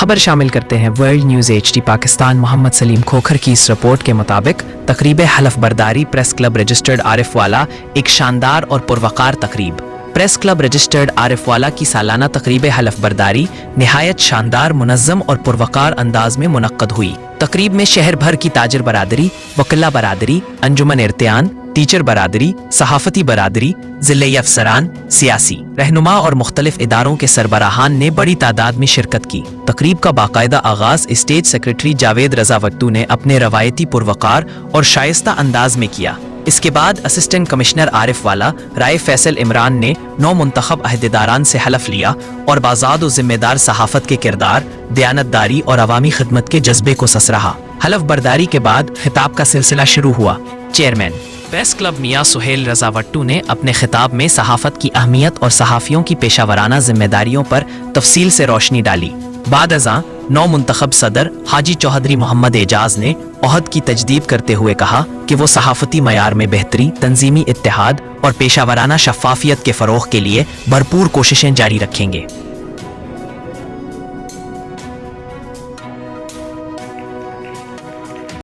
खबर शामिल करते हैं world news HD Pakistan Mohammad Salim Khokhar की इस रिपोर्ट के मुताबिक तकरीब हलफ बरदारी press club registered Arifwala एक शानदार और पुरवकार तकरीब। प्रेस क्लब रजिस्टर्ड आरिफ वाला की सालाना तकरीब हलफ बरदारी निहायत शानदार, मुनज़्ज़म और पुरवकार अंदाज में मुनक्कद हुई। तकरीब में शहर भर की ताजिर बरादरी, वकला बरादरी, अंजुमन इर्तियान, टीचर बरादरी, सहाफ़ती बरादरी, ज़िले अफसरान, सियासी रहनुमा और मुख्तलिफ इदारों के सरबराहान ने बड़ी तादाद में शिरकत की। तकरीब का बाकायदा आगाज़ स्टेट सेक्रेटरी जावेद रज़ा वट्टू ने अपने रवायती पुरवकार और शाइस्ता अंदाज में किया। इसके बाद असिस्टेंट कमिश्नर आरिफ वाला राय फैसल इमरान ने 9 मुंतखब अहदेदारान से हलफ लिया और बाज़ाद और ज़िम्मेदार सहाफ़त के किरदार, दयानतदारी और अवामी खिदमत के जज्बे को ससराहा। हलफ बरदारी के बाद खिताब का सिलसिला शुरू हुआ। चेयरमैन प्रेस क्लब मियां सुहेल रज़ा वट्टू ने अपने खिताब में सहाफ़त की अहमियत और सहाफ़ियों की पेशावराना जिम्मेदारियों पर तफसील से रोशनी डाली। बाद अज़ां 9 मुंतखब सदर हाजी चौधरी मोहम्मद एजाज ने ओहद की तजदीद करते हुए कहा कि वो सहाफ़ती मयार में बेहतरी, तंजीमी इत्तेहाद और पेशावराना शफ़ाफ़ियत के फ़रोग़ के लिए भरपूर कोशिशें जारी रखेंगे।